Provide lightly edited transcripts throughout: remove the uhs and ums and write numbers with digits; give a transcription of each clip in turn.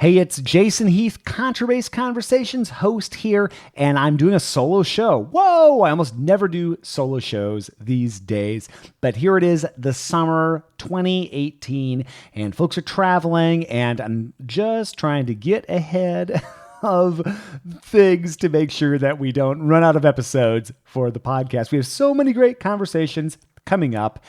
Hey, it's Jason Heath, Contrabass Conversations host here, and I'm doing a solo show. Whoa, I almost never do solo shows these days, but here it is, the summer 2018, and folks are traveling, and I'm just trying to get ahead of things to make sure that we don't run out of episodes for the podcast. We have so many great conversations coming up.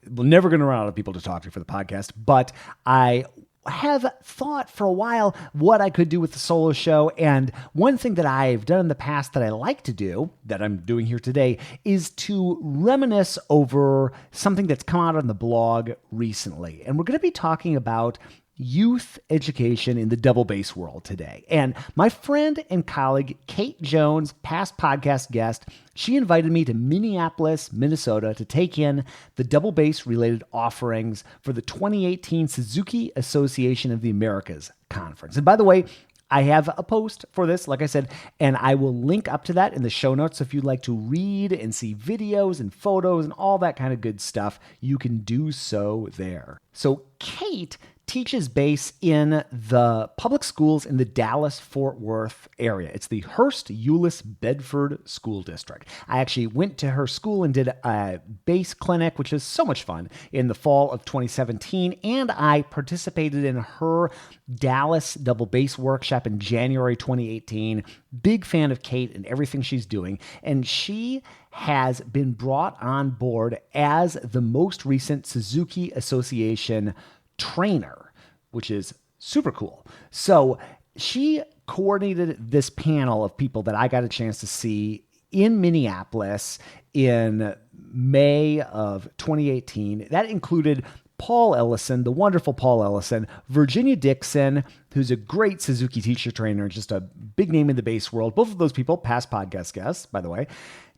We're never going to run out of people to talk to for the podcast, but I have thought for a while what I could do with the solo show. And one thing that I've done in the past that I like to do, that I'm doing here today, is to reminisce over something that's come out on the blog recently. And we're going to be talking about youth education in the double bass world today. And my friend and colleague, Kate Jones, past podcast guest, she invited me to Minneapolis, Minnesota to take in the double bass related offerings for the 2018 Suzuki Association of the Americas conference. And by the way, I have a post for this, like I said, and I will link up to that in the show notes. So if you'd like to read and see videos and photos and all that kind of good stuff, you can do so there. So Kate teaches bass in the public schools in the Dallas-Fort Worth area. It's the Hearst-Euless-Bedford School District. I actually went to her school and did a bass clinic, which was so much fun, in the fall of 2017, and I participated in her Dallas double bass workshop in January 2018. Big fan of Kate and everything she's doing, and she has been brought on board as the most recent Suzuki Association trainer, which is super cool. So she coordinated this panel of people that I got a chance to see in Minneapolis in May of 2018. That included Paul Ellison, the wonderful Paul Ellison, Virginia Dixon, who's a great Suzuki teacher trainer, just a big name in the bass world. Both of those people, past podcast guests, by the way.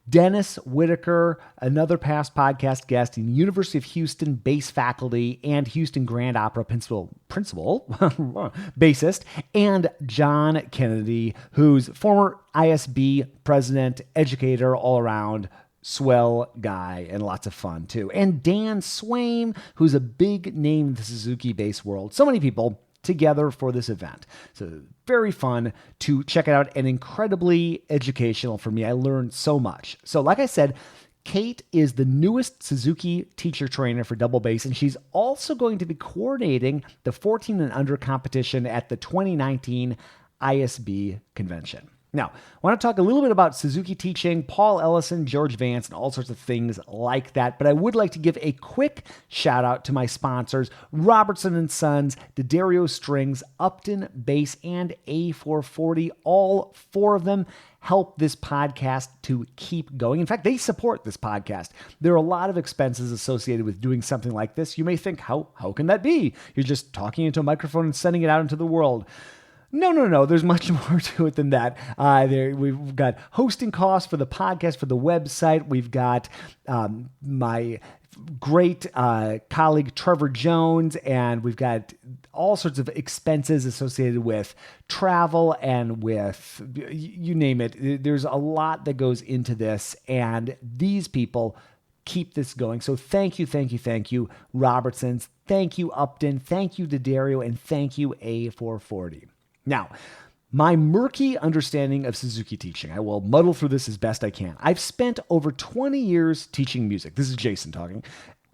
Dennis Whitaker, another past podcast guest in University of Houston bass faculty and Houston Grand Opera principal bassist, and John Kennedy, who's former ISB president, educator, all around swell guy and lots of fun too. And Dan Swaim, who's a big name in the Suzuki bass world. So many people together for this event. So very fun to check it out and incredibly educational for me. I learned so much. So like I said, Kate is the newest Suzuki teacher trainer for double bass, and she's also going to be coordinating the 14 and under competition at the 2019 ISB convention. Now, I want to talk a little bit about Suzuki teaching, Paul Ellison, George Vance, and all sorts of things like that. But I would like to give a quick shout out to my sponsors, Robertson and Sons, D'Addario Strings, Upton Bass, and A440. All four of them help this podcast to keep going. In fact, they support this podcast. There are a lot of expenses associated with doing something like this. You may think, how can that be? You're just talking into a microphone and sending it out into the world. No. There's much more to it than that. We've got hosting costs for the podcast, for the website. We've got my great colleague, Trevor Jones, and we've got all sorts of expenses associated with travel and with, you name it. There's a lot that goes into this, and these people keep this going. So thank you, Robertsons. Thank you, Upton. Thank you, D'Addario, and thank you, A440. Now, my murky understanding of Suzuki teaching, I will muddle through this as best I can. I've spent over 20 years teaching music. This is Jason talking.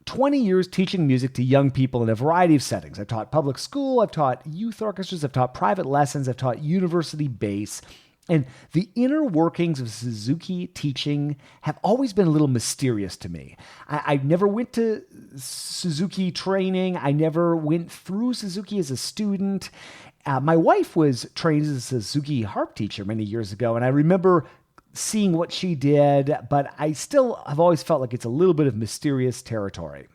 20 years teaching music to young people in a variety of settings. I've taught public school, I've taught youth orchestras, I've taught private lessons, I've taught university bass. And the inner workings of Suzuki teaching have always been a little mysterious to me. I never went to Suzuki training. I never went through Suzuki as a student. My wife was trained as a Suzuki harp teacher many years ago, and I remember seeing what she did, but I still have always felt like it's a little bit of mysterious territory.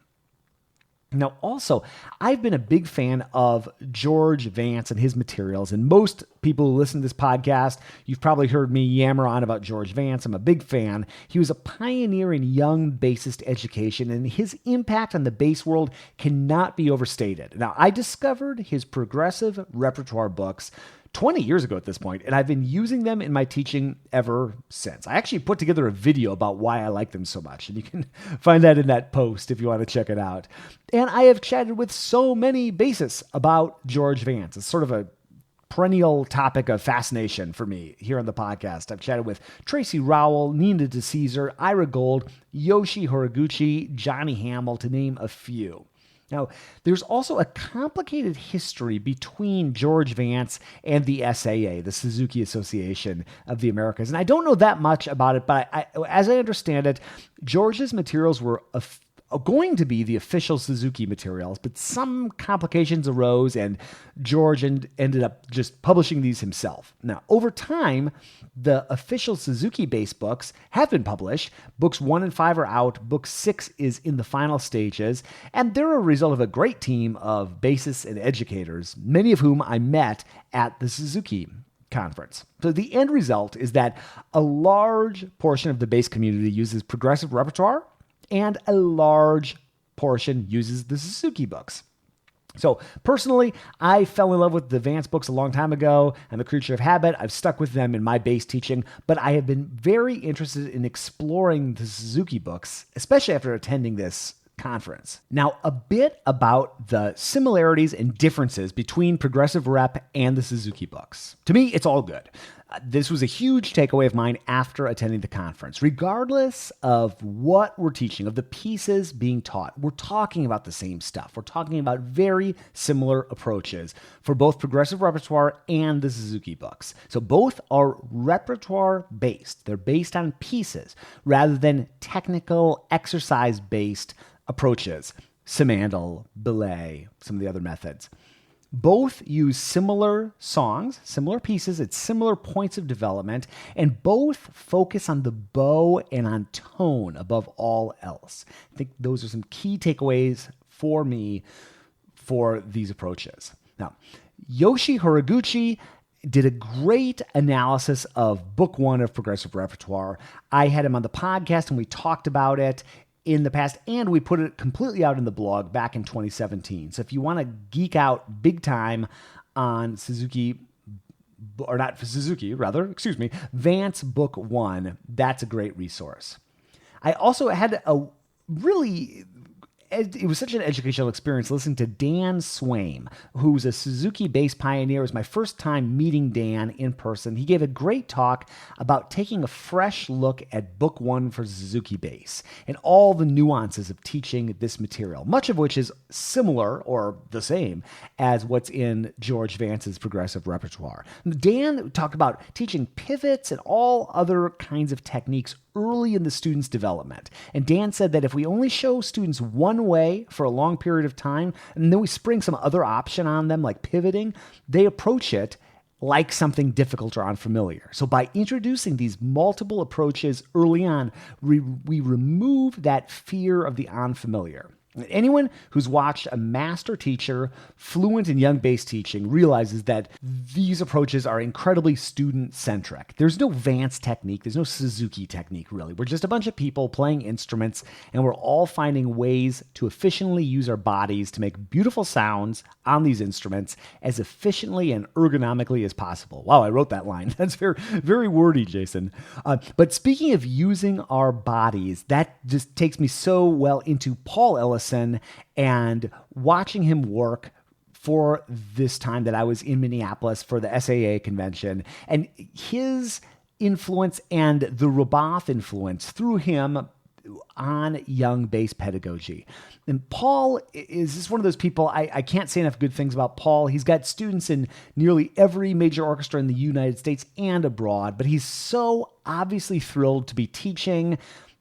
Now, also, I've been a big fan of George Vance and his materials, and most people who listen to this podcast, you've probably heard me yammer on about George Vance. I'm a big fan. He was a pioneer in young bassist education, and his impact on the bass world cannot be overstated. Now, I discovered his progressive repertoire books 20 years ago at this point, and I've been using them in my teaching ever since. I actually put together a video about why I like them so much, and you can find that in that post if you want to check it out. And I have chatted with so many bassists about George Vance. It's sort of a perennial topic of fascination for me here on the podcast. I've chatted with Tracy Rowell, Nina DeCesar, Ira Gold, Yoshi Horiguchi, Johnny Hamill, to name a few. Now, there's also a complicated history between George Vance and the SAA, the Suzuki Association of the Americas. And I don't know that much about it, but as I understand it, George's materials were going to be the official Suzuki materials, but some complications arose and George ended up just publishing these himself. Now, over time, the official Suzuki bass books have been published. Books 1 and 5 are out. Book 6 is in the final stages, and they're a result of a great team of bassists and educators, many of whom I met at the Suzuki conference. So the end result is that a large portion of the bass community uses progressive repertoire, and a large portion uses the Suzuki books. So personally, I fell in love with the Vance books a long time ago. I'm a creature of habit. I've stuck with them in my bass teaching, but I have been very interested in exploring the Suzuki books, especially after attending this conference. Now, a bit about the similarities and differences between progressive rep and the Suzuki books. To me, it's all good. This was a huge takeaway of mine after attending the conference. Regardless of what we're teaching, of the pieces being taught, we're talking about the same stuff. We're talking about very similar approaches for both progressive repertoire and the Suzuki books. So both are repertoire-based. They're based on pieces rather than technical, exercise-based approaches. Simandl, belay, some of the other methods. Both use similar songs, similar pieces at similar points of development, and both focus on the bow and on tone above all else. I think those are some key takeaways for me for these approaches. Now, Yoshi Horiguchi did a great analysis of Book 1 of Progressive Repertoire. I had him on the podcast and we talked about it in the past, and we put it completely out in the blog back in 2017. So if you want to geek out big time on Vance Book 1, that's a great resource. I also had it was such an educational experience listening to Dan Swaim, who's a Suzuki bass pioneer. It was my first time meeting Dan in person. He gave a great talk about taking a fresh look at Book 1 for Suzuki bass and all the nuances of teaching this material, much of which is similar or the same as what's in George Vance's progressive repertoire. Dan talked about teaching pivots and all other kinds of techniques early in the student's development. And Dan said that if we only show students one way for a long period of time, and then we spring some other option on them, like pivoting, they approach it like something difficult or unfamiliar. So by introducing these multiple approaches early on, we remove that fear of the unfamiliar. Anyone who's watched a master teacher fluent in young bass teaching realizes that these approaches are incredibly student-centric. There's no Vance technique. There's no Suzuki technique, really. We're just a bunch of people playing instruments, and we're all finding ways to efficiently use our bodies to make beautiful sounds on these instruments as efficiently and ergonomically as possible. Wow, I wrote that line. That's very, very wordy, Jason. But speaking of using our bodies, that just takes me so well into Paul Ellison and watching him work for this time that I was in Minneapolis for the SAA convention, and his influence and the Roboth influence through him on young bass pedagogy. And Paul is just one of those people, I can't say enough good things about Paul. He's got students in nearly every major orchestra in the United States and abroad, but he's so obviously thrilled to be teaching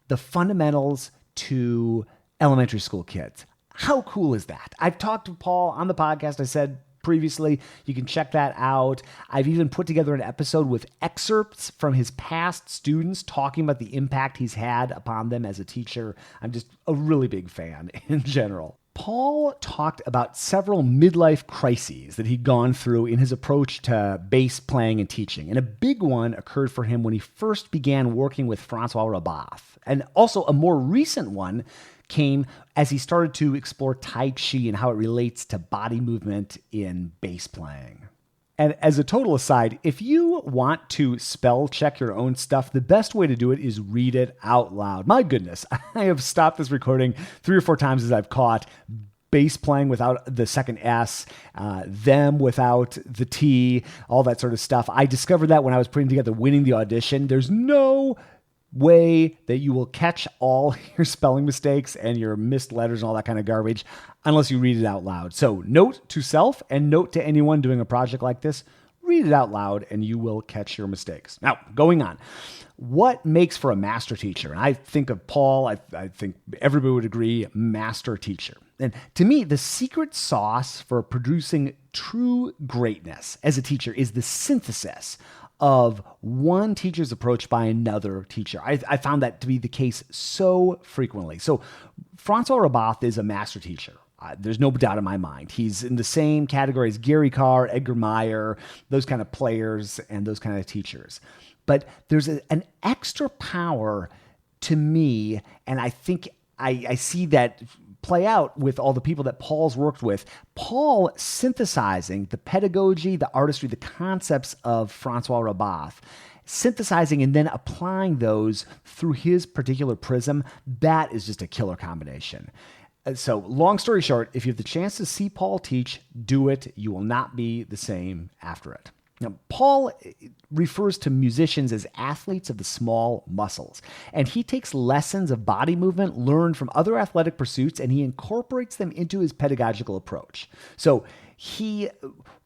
the fundamentals to elementary school kids. How cool is that? I've talked to Paul on the podcast. I said previously, you can check that out. I've even put together an episode with excerpts from his past students talking about the impact he's had upon them as a teacher. I'm just a really big fan in general. Paul talked about several midlife crises that he'd gone through in his approach to bass playing and teaching. And a big one occurred for him when he first began working with Francois Roboth. And also a more recent one came as he started to explore Tai Chi and how it relates to body movement in bass playing. And as a total aside, if you want to spell check your own stuff, the best way to do it is read it out loud. My goodness, I have stopped this recording 3 or 4 times as I've caught bass playing without the second S, them without the T, all that sort of stuff. I discovered that when I was putting together Winning the Audition. There's no way that you will catch all your spelling mistakes and your missed letters and all that kind of garbage unless you read it out loud. So note to self and note to anyone doing a project like this, read it out loud and you will catch your mistakes. Now, going on. What makes for a master teacher? And I think of Paul, I think everybody would agree, master teacher. And to me, the secret sauce for producing true greatness as a teacher is the synthesis of one teacher's approach by another teacher. I found that to be the case so frequently. So Francois Rabath is a master teacher. There's no doubt in my mind. He's in the same category as Gary Karr, Edgar Meyer, those kind of players and those kind of teachers. But there's an extra power to me, and I think I see that play out with all the people that Paul's worked with. Paul synthesizing the pedagogy, the artistry, the concepts of Francois Rabath, synthesizing and then applying those through his particular prism, that is just a killer combination. So long story short, if you have the chance to see Paul teach, do it. You will not be the same after it. Now, Paul refers to musicians as athletes of the small muscles, and he takes lessons of body movement learned from other athletic pursuits, and he incorporates them into his pedagogical approach. So he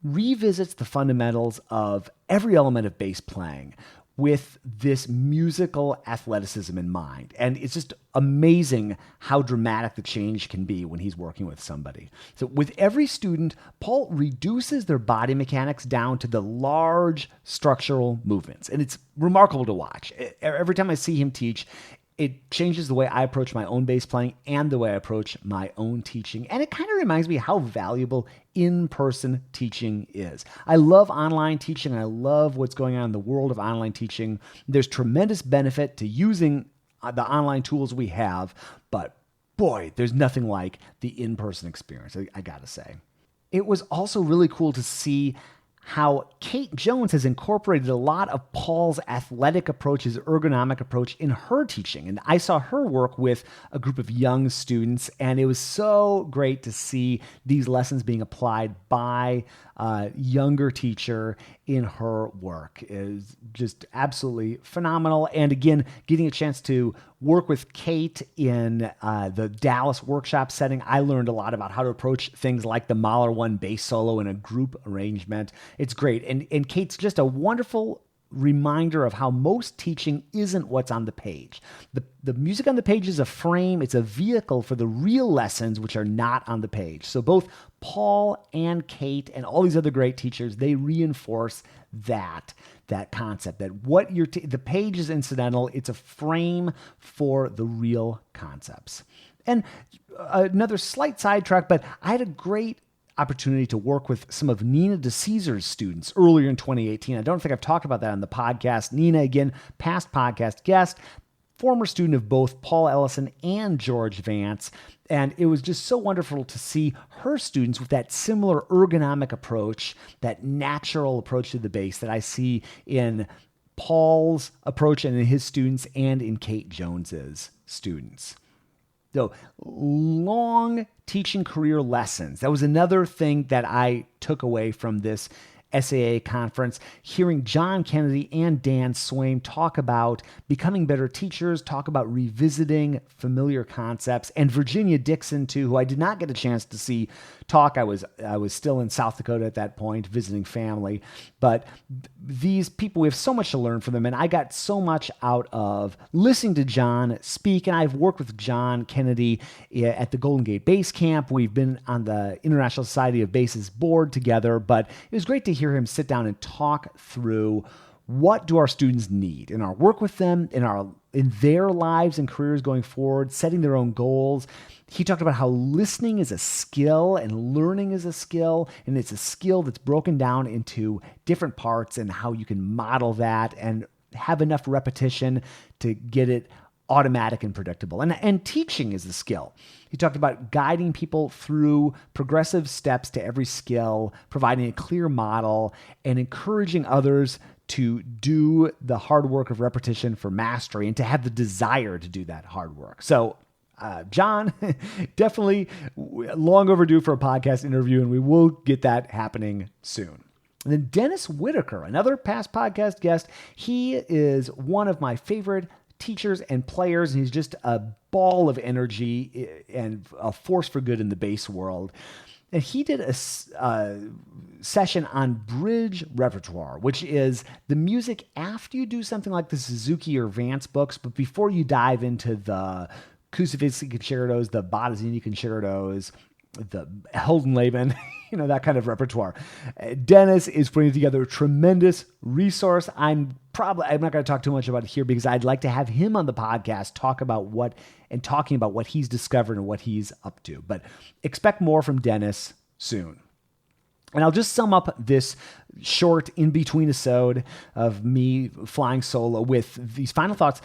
revisits the fundamentals of every element of bass playing with this musical athleticism in mind. And it's just amazing how dramatic the change can be when he's working with somebody. So with every student, Paul reduces their body mechanics down to the large structural movements. And it's remarkable to watch. Every time I see him teach, it changes the way I approach my own bass playing and the way I approach my own teaching. And it kind of reminds me how valuable in-person teaching is. I love online teaching. I love what's going on in the world of online teaching. There's tremendous benefit to using the online tools we have, but boy, there's nothing like the in-person experience, I gotta say. It was also really cool to see how Kate Jones has incorporated a lot of Paul's athletic approach, his ergonomic approach in her teaching. And I saw her work with a group of young students, and it was so great to see these lessons being applied by a younger teacher in her work. It is just absolutely phenomenal. And again, getting a chance to work with Kate in the Dallas workshop setting, I learned a lot about how to approach things like the Mahler 1 bass solo in a group arrangement. It's great. And Kate's just a wonderful reminder of how most teaching isn't what's on the page. The music on the page is a frame. It's a vehicle for the real lessons, which are not on the page. So both Paul and Kate and all these other great teachers, they reinforce that concept, that what the page is incidental. It's a frame for the real concepts. And another slight sidetrack, but I had a great opportunity to work with some of Nina DeCesar's students earlier in 2018. I don't think I've talked about that on the podcast. Nina, again, past podcast guest, former student of both Paul Ellison and George Vance. And it was just so wonderful to see her students with that similar ergonomic approach, that natural approach to the bass that I see in Paul's approach and in his students and in Kate Jones's students. So long teaching career lessons. That was another thing that I took away from this SAA conference, hearing John Kennedy and Dan Swaim talk about becoming better teachers, talk about revisiting familiar concepts, and Virginia Dixon too, who I did not get a chance to see talk. I was still in South Dakota at that point, visiting family, but these people, we have so much to learn from them, and I got so much out of listening to John speak, and I've worked with John Kennedy at the Golden Gate Bass Camp. We've been on the International Society of Basses board together, but it was great to hear him sit down and talk through what do our students need in our work with them, in their lives and careers going forward, setting their own goals. He talked about how listening is a skill and learning is a skill, and it's a skill that's broken down into different parts and how you can model that and have enough repetition to get it automatic and predictable. And teaching is the skill. He talked about guiding people through progressive steps to every skill, providing a clear model, and encouraging others to do the hard work of repetition for mastery and to have the desire to do that hard work. So John, definitely long overdue for a podcast interview, and we will get that happening soon. And then Dennis Whitaker, another past podcast guest. He is one of my favorite teachers and players, and he's just a ball of energy and a force for good in the bass world. And he did a session on bridge repertoire, which is the music after you do something like the Suzuki or Vance books, but before you dive into the Kusavitzky concertos, the Bottesini concertos, the Heldenleben, that kind of repertoire. Dennis is putting together a tremendous resource. I'm not going to talk too much about it here because I'd like to have him on the podcast talking about what he's discovered and what he's up to. But expect more from Dennis soon. And I'll just sum up this short in-between episode of me flying solo with these final thoughts.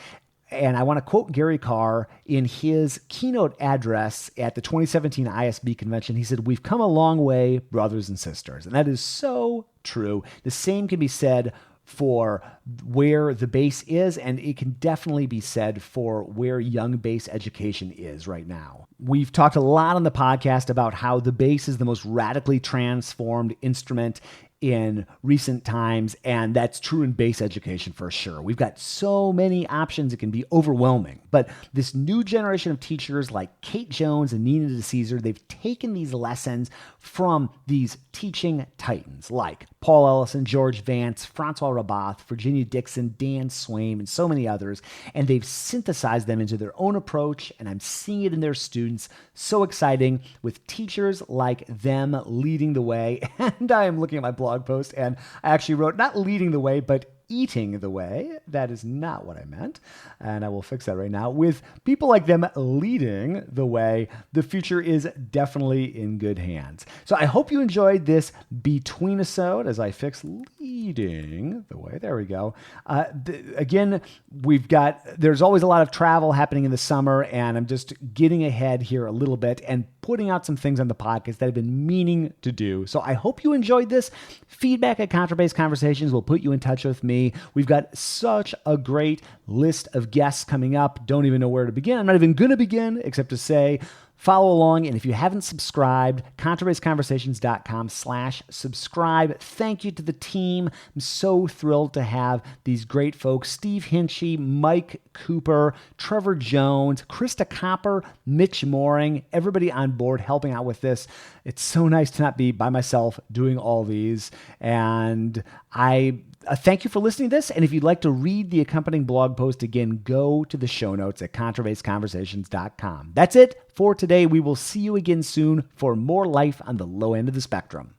And I want to quote Gary Karr in his keynote address at the 2017 ISB convention. He said, "We've come a long way, brothers and sisters." And that is so true. The same can be said for where the bass is, and it can definitely be said for where young bass education is right now. We've talked a lot on the podcast about how the bass is the most radically transformed instrument in recent times, and that's true in bass education for sure. We've got so many options, it can be overwhelming. But this new generation of teachers like Kate Jones and Nina DeCesar, they've taken these lessons from these teaching titans like Paul Ellison, George Vance, Francois Rabath, Virginia Dixon, Dan Swaim, and so many others, and they've synthesized them into their own approach, and I'm seeing it in their students. So exciting, with teachers like them leading the way. And I am looking at my blog post, and I actually wrote, not leading the way, but eating the way. That is not what I meant, and I will fix that right now. With people like them leading the way, the future is definitely in good hands. So I hope you enjoyed this between-isode as I fix leading the way. There we go. Again, there's always a lot of travel happening in the summer, and I'm just getting ahead here a little bit and putting out some things on the podcast that I've been meaning to do. So I hope you enjoyed this. Feedback at Contrabass Conversations will put you in touch with me. We've got such a great list of guests coming up. Don't even know where to begin. I'm not even going to begin except to say, follow along. And if you haven't subscribed, contrabassconversations.com/subscribe. Thank you to the team. I'm so thrilled to have these great folks: Steve Hinchy, Mike Cooper, Trevor Jones, Krista Copper, Mitch Mooring, everybody on board helping out with this. It's so nice to not be by myself doing all these. And I thank you for listening to this. And if you'd like to read the accompanying blog post again, go to the show notes at contrabassconversations.com. That's it for today. We will see you again soon for more life on the low end of the spectrum.